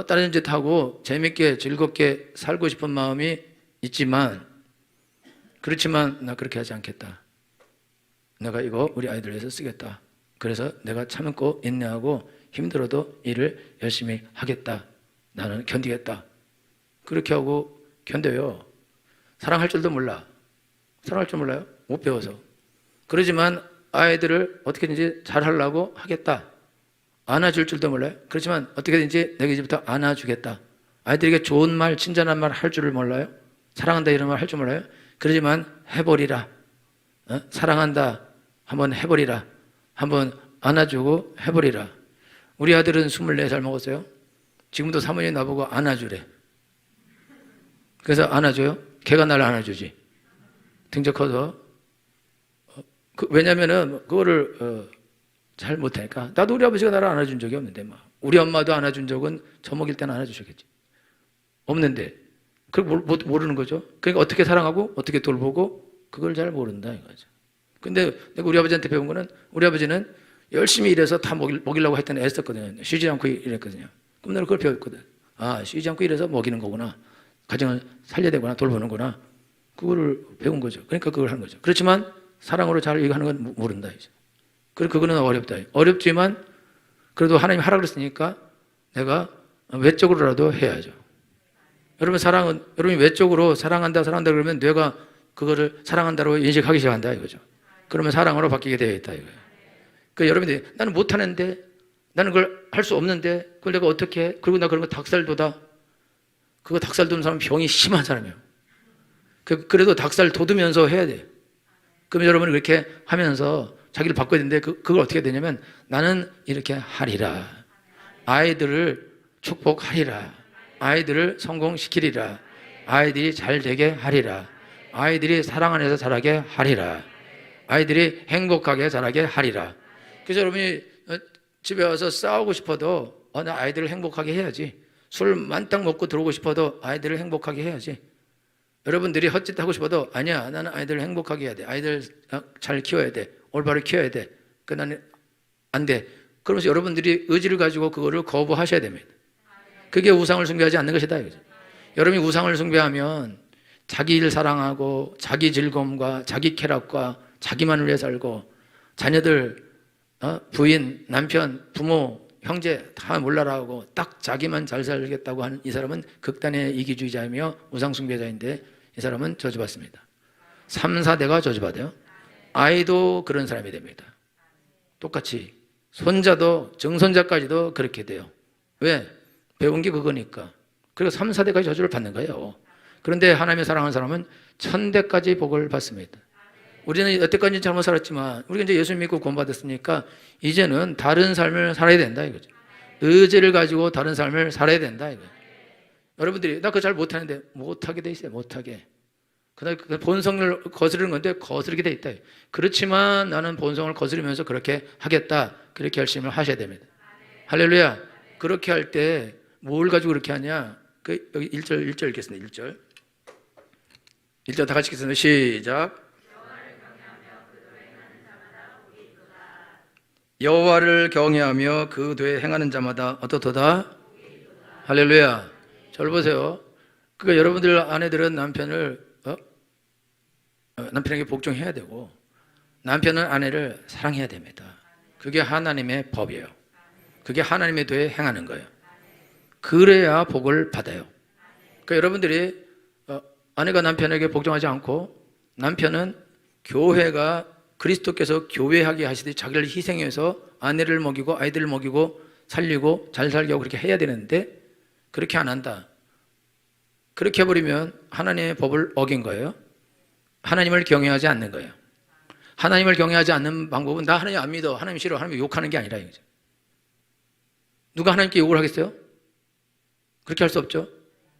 S1: 다른 짓하고 재밌게 즐겁게 살고 싶은 마음이 있지만, 그렇지만 나 그렇게 하지 않겠다. 내가 이거 우리 아이들 위해서 쓰겠다. 그래서 내가 참고 인내하고 힘들어도 일을 열심히 하겠다. 나는 견디겠다. 그렇게 하고 견뎌요. 사랑할 줄도 몰라. 사랑할 줄 몰라요? 못 배워서. 그러지만 아이들을 어떻게든지 잘하려고 하겠다. 안아줄 줄도 몰라요. 그렇지만 어떻게든지 내가 이제부터 안아주겠다. 아이들에게 좋은 말, 친절한 말 할 줄을 몰라요. 사랑한다 이런 말 할 줄 몰라요. 그러지만 해버리라. 사랑한다 한번 해버리라. 한번 안아주고 해버리라. 우리 아들은 24살 먹었어요. 지금도 사모님이 나보고 안아주래. 그래서 안아줘요. 걔가 날 안아주지. 등짝 커서. 왜냐면은 그거를 잘 못하니까. 나도 우리 아버지가 나를 안아준 적이 없는데 막. 우리 엄마도 안아준 적은 저 먹일 때는 안아주셨겠지. 없는데 그걸 모르는 거죠. 그러니까 어떻게 사랑하고 어떻게 돌보고 그걸 잘 모른다 이거죠. 근데 내가 우리 아버지한테 배운 거는 우리 아버지는 열심히 일해서 다 먹이려고 했더니 애썼거든요. 쉬지 않고 일했거든요. 그럼 나는 그걸 배웠거든. 아, 쉬지 않고 일해서 먹이는 거구나. 가정을 살려야 되구나. 돌보는구나. 그거를 배운 거죠. 그러니까 그걸 하는 거죠. 그렇지만 사랑으로 잘 이거 하는 건 모른다 이제. 그리고 그거는 어렵다. 어렵지만 그래도 하나님이 하라 그랬으니까 내가 외적으로라도 해야죠. 여러분 사랑은 여러분이 외적으로 사랑한다 그러면 뇌가 그거를 사랑한다로 인식하기 시작한다 이거죠. 그러면 사랑으로 바뀌게 되어 있다 이거예요. 그 여러분들이 나는 못하는데 나는 그걸 할 수 없는데 그걸 내가 어떻게 해? 그리고 나 그런 거 닭살 돋아. 그거 닭살 돋는 사람은 병이 심한 사람이에요. 그래도 닭살 돋으면서 해야 돼. 그럼 여러분이 그렇게 하면서 자기를 바꿔야 되는데 그걸 어떻게 되냐면 나는 이렇게 하리라. 아이들을 축복하리라. 아이들을 성공시키리라. 아이들이 잘 되게 하리라. 아이들이 사랑 안에서 자라게 하리라. 아이들이 행복하게 자라게 하리라. 그래서 여러분이 집에 와서 싸우고 싶어도 나 아이들을 행복하게 해야지. 술 만땅 먹고 들어오고 싶어도 아이들을 행복하게 해야지. 여러분들이 헛짓하고 싶어도 아니야, 나는 아이들을 행복하게 해야 돼. 아이들 잘 키워야 돼. 올바로 키워야 돼. 나는 안 돼. 그러면서 여러분들이 의지를 가지고 그거를 거부하셔야 됩니다. 그게 우상을 숭배하지 않는 것이다 이거죠. 여러분이 우상을 숭배하면 자기 일 사랑하고 자기 즐거움과 자기 쾌락과 자기만을 위해 살고 자녀들, 부인, 남편, 부모, 형제 다 몰라라 하고 딱 자기만 잘 살겠다고 하는 이 사람은 극단의 이기주의자이며 우상 숭배자인데 이 사람은 저주받습니다. 3, 4대가 저주받아요. 아이도 그런 사람이 됩니다. 똑같이 손자도 정손자까지도 그렇게 돼요. 왜? 배운 게 그거니까. 그리고 3, 4대까지 저주를 받는 거예요. 그런데 하나님의 사랑하는 사람은 1000대까지 복을 받습니다. 우리는 여태까지 잘못 살았지만 우리가 이제 예수 믿고 구원받았으니까 이제는 다른 삶을 살아야 된다 이거죠. 의지를 가지고 다른 삶을 살아야 된다 이거예요. 여러분들이 나 그거 잘 못하는데 못하게 돼 있어요. 못하게. 그날 본성을 거스르는 건데 거스르게 돼 있다. 그렇지만 나는 본성을 거스르면서 그렇게 하겠다. 그렇게 결심을 하셔야 됩니다. 할렐루야. 그렇게 할 때 뭘 가지고 그렇게 하냐? 여기 1절 읽겠습니다. 1절. 1절 다 같이 읽겠습니다. 시작. 여호와를 경외하며 그 도에 행하는 자마다 어떻도다? 할렐루야. 절 보세요. 그러니까 여러분들 아내들은 남편에게 복종해야 되고 남편은 아내를 사랑해야 됩니다. 그게 하나님의 법이에요. 그게 하나님의 도에 행하는 거예요. 그래야 복을 받아요. 그러니까 여러분들이 아내가 남편에게 복종하지 않고 남편은 교회가 그리스도께서 교회하게 하시듯이 자기를 희생해서 아내를 먹이고 아이들을 먹이고 살리고 잘 살게 하고 그렇게 해야 되는데 그렇게 안 한다. 그렇게 해버리면 하나님의 법을 어긴 거예요. 하나님을 경외하지 않는 거예요. 하나님을 경외하지 않는 방법은 나 하나님 안 믿어, 하나님 싫어, 하나님 욕하는 게 아니라 이거죠. 누가 하나님께 욕을 하겠어요? 그렇게 할 수 없죠.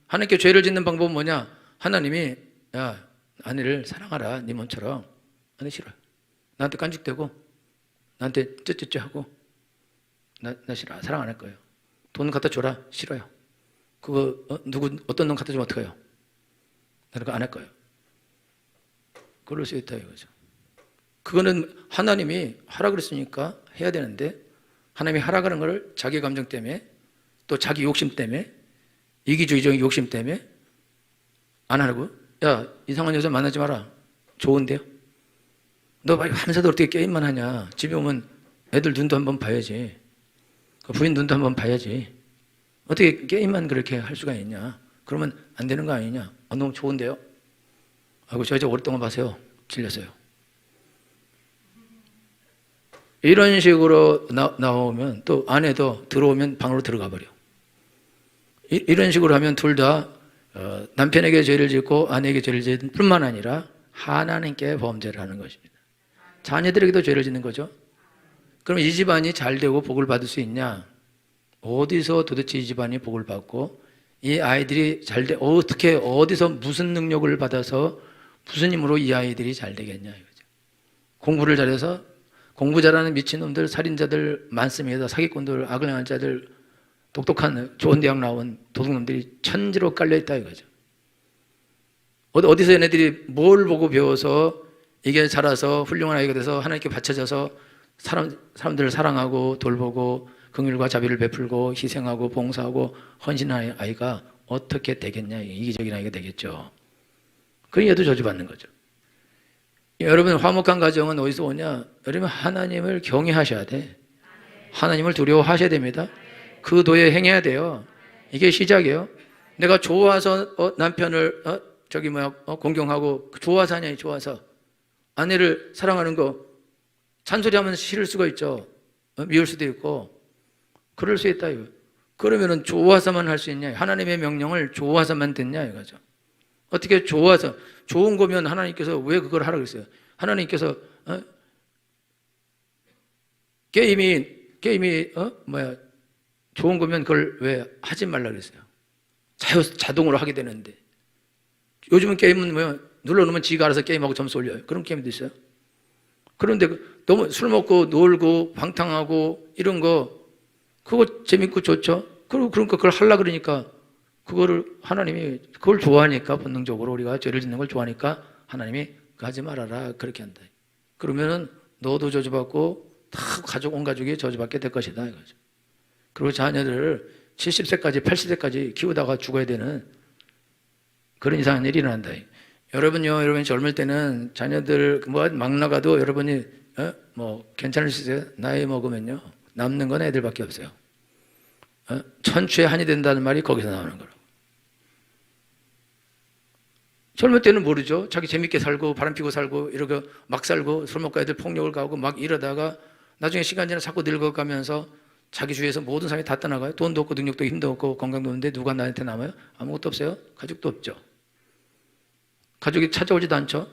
S1: 하나님께 죄를 짓는 방법은 뭐냐? 하나님이 야 아내를 사랑하라 네 몸처럼. 아내 싫어요. 나한테 깐죽대고 나한테 쯧쯧쯧 하고 나 싫어. 사랑 안 할 거예요. 돈 갖다 줘라. 싫어요. 그거 어떤 돈 갖다 주면 어떡해요? 나는 그거 안 할 거예요. 그럴 수 있다 이거죠. 그거는 하나님이 하라 그랬으니까 해야 되는데 하나님이 하라는 걸 자기 감정 때문에 또 자기 욕심 때문에 이기주의적인 욕심 때문에 안 하고 야 이상한 여자 만나지 마라. 좋은데요? 너 밤새도 어떻게 게임만 하냐? 집에 오면 애들 눈도 한번 봐야지. 부인 눈도 한번 봐야지. 어떻게 게임만 그렇게 할 수가 있냐? 그러면 안 되는 거 아니냐? 너무 좋은데요? 아이고 저 여자 오랫동안 봐서요. 질렸어요. 이런 식으로 나오면 또 아내도 들어오면 방으로 들어가 버려. 이런 식으로 하면 둘 다 남편에게 죄를 짓고 아내에게 죄를 짓는 뿐만 아니라 하나님께 범죄를 하는 것입니다. 자녀들에게도 죄를 짓는 거죠. 그럼 이 집안이 잘 되고 복을 받을 수 있냐? 어디서 도대체 이 집안이 복을 받고 이 아이들이 잘 돼 어떻게 어디서 무슨 능력을 받아서 무슨 힘으로 이 아이들이 잘 되겠냐 이거죠. 공부를 잘해서 공부 잘하는 미친놈들, 살인자들 많습니다. 사기꾼들, 악을 행한 자들, 똑똑한 좋은 대학 나온 도둑놈들이 천지로 깔려있다 이거죠. 어디서 얘네들이 뭘 보고 배워서 이게 자라서 훌륭한 아이가 돼서 하나님께 바쳐져서 사람들을 사랑하고 돌보고 긍휼과 자비를 베풀고 희생하고 봉사하고 헌신하는 아이가 어떻게 되겠냐. 이기적인 아이가 되겠죠. 그 얘도 저주받는 거죠. 여러분, 화목한 가정은 어디서 오냐? 여러분, 하나님을 경외하셔야 돼. 하나님을 두려워하셔야 됩니다. 그 도에 행해야 돼요. 이게 시작이에요. 내가 좋아서 남편을 공경하고 좋아서 하냐, 좋아서 아내를 사랑하는 거 잔소리하면 싫을 수가 있죠. 미울 수도 있고 그럴 수 있다 이거. 그러면은 좋아서만 할 수 있냐? 하나님의 명령을 좋아서만 듣냐 이거죠. 어떻게 좋아서, 좋은 거면 하나님께서 왜 그걸 하라고 했어요? 하나님께서 게임이 좋은 거면 그걸 왜 하지 말라고 했어요? 자동으로 하게 되는데. 요즘은 게임은 눌러놓으면 지가 알아서 게임하고 점수 올려요. 그런 게임도 있어요. 그런데 너무 술 먹고 놀고 방탕하고 이런 거 그거 재밌고 좋죠. 그러니까 그걸 하려고 그러니까 그거를 하나님이 그걸 좋아하니까 본능적으로 우리가 죄를 짓는 걸 좋아하니까 하나님이 하지 말아라 그렇게 한다. 그러면은 너도 저주받고 다 온 가족이 저주받게 될 것이다 이거죠. 그리고 자녀들을 70세까지 80세까지 키우다가 죽어야 되는 그런 이상한 일이 일어난다. 여러분이 젊을 때는 자녀들 막 나가도 여러분이 괜찮으시세요? 나이 먹으면요 남는 건 애들밖에 없어요. 천추의 한이 된다는 말이 거기서 나오는 거라고. 젊을 때는 모르죠. 자기 재밌게 살고 바람 피고 살고 이러고 막 살고 술 먹고 애들 폭력을 가고 막 이러다가 나중에 시간 지나 자꾸 늙어가면서 자기 주위에서 모든 사람이 다 떠나가요. 돈도 없고 능력도 힘도 없고 건강도 없는데 누가 나한테 남아요? 아무것도 없어요. 가족도 없죠. 가족이 찾아오지도 않죠.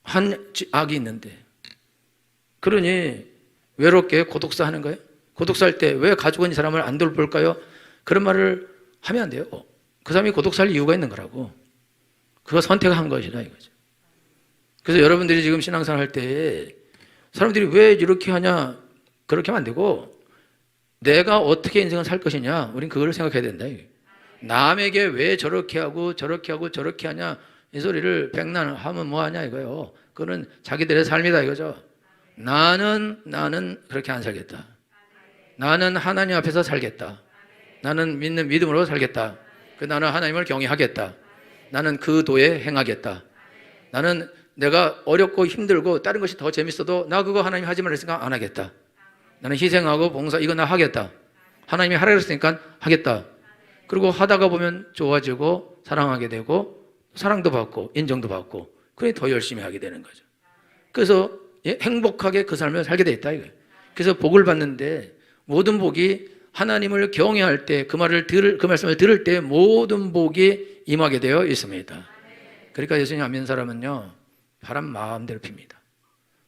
S1: 한 악이 있는데. 그러니 외롭게 고독사 하는 거예요. 고독사 할 때 왜 가족은 이 사람을 안 돌볼까요? 그런 말을 하면 안 돼요. 그 사람이 고독사 할 이유가 있는 거라고. 그거 선택한 것이다 이거죠. 그래서 여러분들이 지금 신앙생활 할 때 사람들이 왜 이렇게 하냐 그렇게 하면 안 되고 내가 어떻게 인생을 살 것이냐 우린 그걸 생각해야 된다. 남에게 왜 저렇게 하고 저렇게 하고 저렇게 하냐 이 소리를 백날 하면 뭐하냐 이거요. 그거는 자기들의 삶이다 이거죠. 나는 그렇게 안 살겠다. 나는 하나님 앞에서 살겠다. 나는 믿는 믿음으로 살겠다. 나는 하나님을 경외하겠다. 나는 그 도에 행하겠다. 나는 내가 어렵고 힘들고 다른 것이 더 재밌어도 나 그거 하나님 하지 말랬으니까 안 하겠다. 나는 희생하고 봉사 이거 나 하겠다. 하나님이 하라고 했으니까 하겠다. 그리고 하다가 보면 좋아지고 사랑하게 되고 사랑도 받고 인정도 받고 그래 더 열심히 하게 되는 거죠. 그래서 행복하게 그 삶을 살게 돼 있다 이거예요. 그래서 복을 받는데 모든 복이 하나님을 경외할 때 그 말씀을 들을 때 모든 복이 임하게 되어 있습니다. 그러니까 예수님 안 믿는 사람은요 바람 마음대로 핍니다.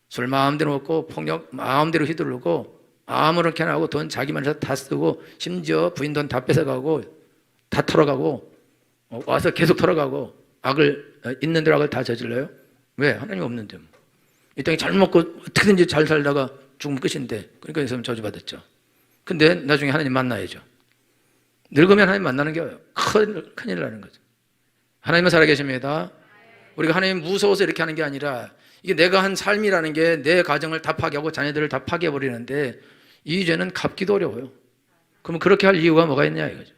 S1: 술 마음대로 먹고 폭력 마음대로 휘두르고 아무렇게나 하고 돈 자기만 해서 다 쓰고 심지어 부인 돈 다 뺏어가고 다 털어가고 와서 계속 털어가고 있는 대로 악을 다 저질러요. 왜? 하나님 없는데 이 땅에 잘 먹고 어떻게든지 잘 살다가 죽으면 끝인데 그러니까 예수님 저주받았죠. 근데 나중에 하나님 만나야죠. 늙으면 하나님 만나는 게 큰일 나는 거죠. 하나님은 살아계십니다. 우리가 하나님 무서워서 이렇게 하는 게 아니라 이게 내가 한 삶이라는 게 내 가정을 다 파괴하고 자녀들을 다 파괴해버리는데 이 죄는 갚기도 어려워요. 그러면 그렇게 할 이유가 뭐가 있냐 이거죠.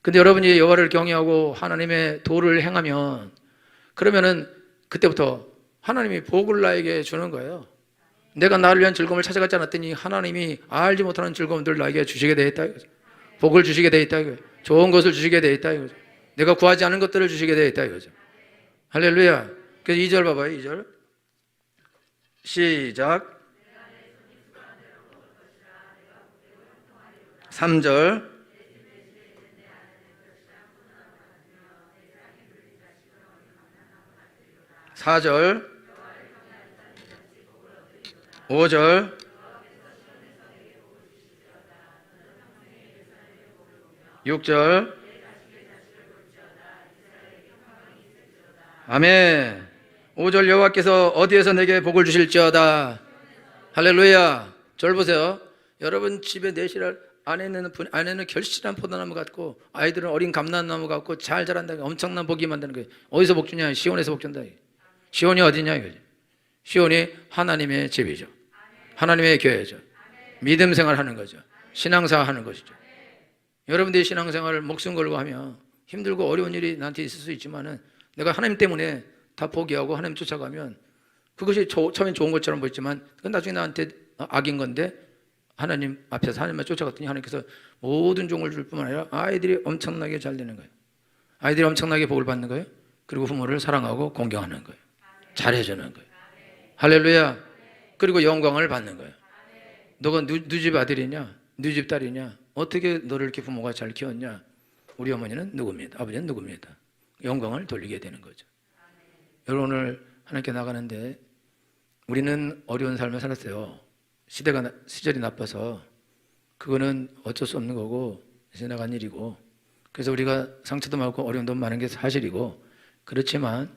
S1: 근데 여러분이 여호와를 경외하고 하나님의 도를 행하면 그러면은 그때부터 하나님이 복을 나에게 주는 거예요. 내가 나를 위한 즐거움을 찾아가지 않았더니 하나님이 알지 못하는 즐거움들 나에게 주시게 돼 있다 이거죠. 복을 주시게 돼 있다 이거죠. 좋은 것을 주시게 돼 있다 이거죠. 내가 구하지 않은 것들을 주시게 돼 있다 이거죠. 할렐루야. 그래서 2절 봐봐요. 2절 시작. 3절 4절 5절 6절 아멘. 5절 여호와께서 어디에서 내게 복을 주실지어다. 할렐루야. 저를 보세요. 여러분 집에 내실 안에는 결실한 포도나무 같고 아이들은 어린 감람나무 같고 잘 자란다. 엄청난 복이 만드는 거예요. 어디서 복 주냐? 시온에서 복 준다. 시온이 어디냐 이거죠. 시온이 하나님의 집이죠. 하나님의 교회죠. 믿음 생활하는 거죠. 신앙생활 하는 것이죠. 여러분들이 신앙생활을 목숨 걸고 하면 힘들고 어려운 일이 나한테 있을 수 있지만은 내가 하나님 때문에 다 포기하고 하나님 쫓아가면 그것이 처음엔 좋은 것처럼 보였지만 그건 나중에 나한테 악인 건데 하나님 앞에서 하나님만 쫓아갔더니 하나님께서 모든 종을 줄 뿐만 아니라 아이들이 엄청나게 잘 되는 거예요. 아이들이 엄청나게 복을 받는 거예요. 그리고 부모를 사랑하고 공경하는 거예요. 잘해주는 거예요. 할렐루야. 그리고 영광을 받는 거예요. 너가 누집 아들이냐? 누집 딸이냐? 어떻게 너를 이렇게 부모가 잘 키웠냐? 우리 어머니는 누구입니다. 아버지는 누구입니다. 영광을 돌리게 되는 거죠. 여러분 오늘 하나님께 나가는데 우리는 어려운 삶을 살았어요. 시절이 나빠서 그거는 어쩔 수 없는 거고 지나간 일이고 그래서 우리가 상처도 많고 어려움도 많은 게 사실이고 그렇지만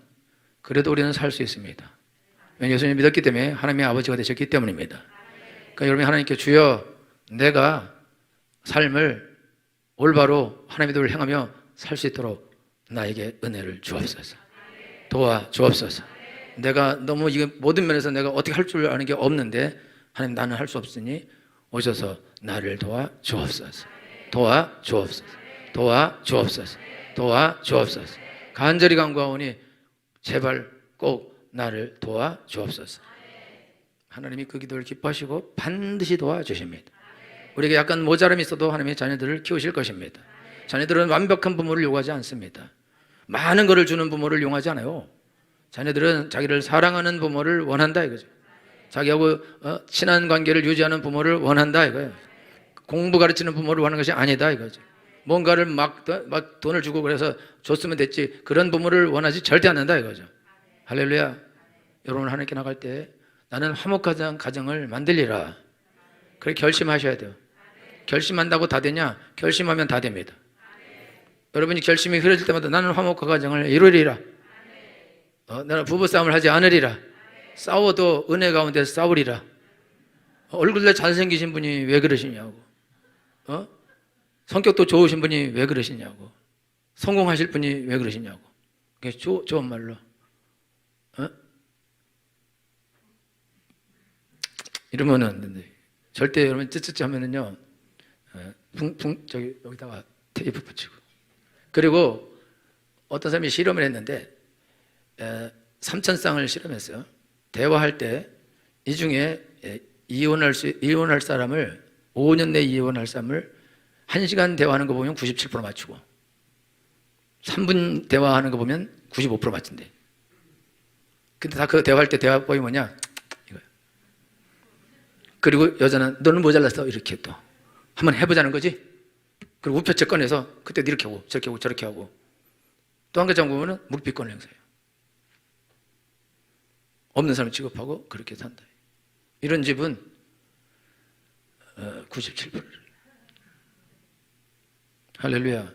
S1: 그래도 우리는 살 수 있습니다. 왜냐하면 예수님 믿었기 때문에 하나님의 아버지가 되셨기 때문입니다. 그러니까 여러분이 하나님께 주여 내가 삶을 올바로 하나님의 도를 행하며 살 수 있도록 나에게 은혜를 주옵소서. 도와 주옵소서. 내가 너무 이게 모든 면에서 내가 어떻게 할 줄 아는 게 없는데 하나님 나는 할 수 없으니 오셔서 나를 도와 주옵소서. 도와 주옵소서. 도와 주옵소서. 도와 주옵소서. 간절히 간구하오니 제발 꼭 나를 도와 주옵소서. 하나님이 그 기도를 기뻐하시고 반드시 도와주십니다. 우리에게 약간 모자람이 있어도 하나님의 자녀들을 키우실 것입니다. 자녀들은 완벽한 부모를 요구하지 않습니다. 많은 것을 주는 부모를 용하지 않아요. 자녀들은 자기를 사랑하는 부모를 원한다 이거죠. 자기하고 친한 관계를 유지하는 부모를 원한다 이거예요. 공부 가르치는 부모를 원하는 것이 아니다 이거죠. 뭔가를 막 돈을 주고 그래서 줬으면 됐지 그런 부모를 원하지 절대 않는다 이거죠. 할렐루야. 여러분 하나님께 나갈 때 나는 화목한 가정을 만들리라. 그렇게 결심하셔야 돼요. 결심한다고 다 되냐? 결심하면 다 됩니다. 여러분이 결심이 흐려질 때마다 나는 화목한 가정을 이루리라. 나는 부부싸움을 하지 않으리라. 싸워도 은혜 가운데 싸우리라. 얼굴도 잘생기신 분이 왜 그러시냐고. 성격도 좋으신 분이 왜 그러시냐고. 성공하실 분이 왜 그러시냐고. 그게 좋은 말로. 이러면은 안 된대. 절대 여러분 찌찌찌 하면은요, 저기 여기다가 테이프 붙이고. 그리고 어떤 사람이 실험을 했는데, 3,000쌍을 실험했어요. 대화할 때 이 중에 이혼할 사람을 5년 내에 이혼할 사람을 1시간 대화하는 거 보면 97% 맞추고 3분 대화하는 거 보면 95% 맞춘대. 근데 다 그 대화할 때 대화법이 뭐냐? 이거예요. 그리고 여자는 너는 모자랐어 이렇게 또 한번 해보자는 거지. 그리고 우표채 꺼내서 그때 이렇게 하고 저렇게 하고 저렇게 하고 또 한 가지 보면은 묵비권 행사예요. 없는 사람 취급하고 그렇게 산다. 이런 집은 97%. 할렐루야.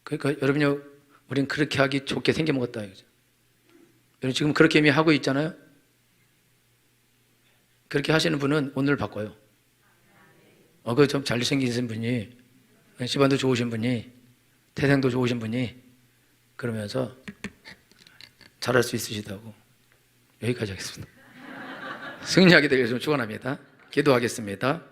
S1: 그러니까 여러분이 우린 그렇게 하기 좋게 생겨먹었다 이거죠. 여러분 지금 그렇게 이미 하고 있잖아요. 그렇게 하시는 분은 오늘 바꿔요. 그 좀 잘생기신 분이, 집안도 좋으신 분이, 태생도 좋으신 분이 그러면서 잘할 수 있으시다고. 여기까지 하겠습니다. 승리하게 되길 좀 축원합니다. 기도하겠습니다.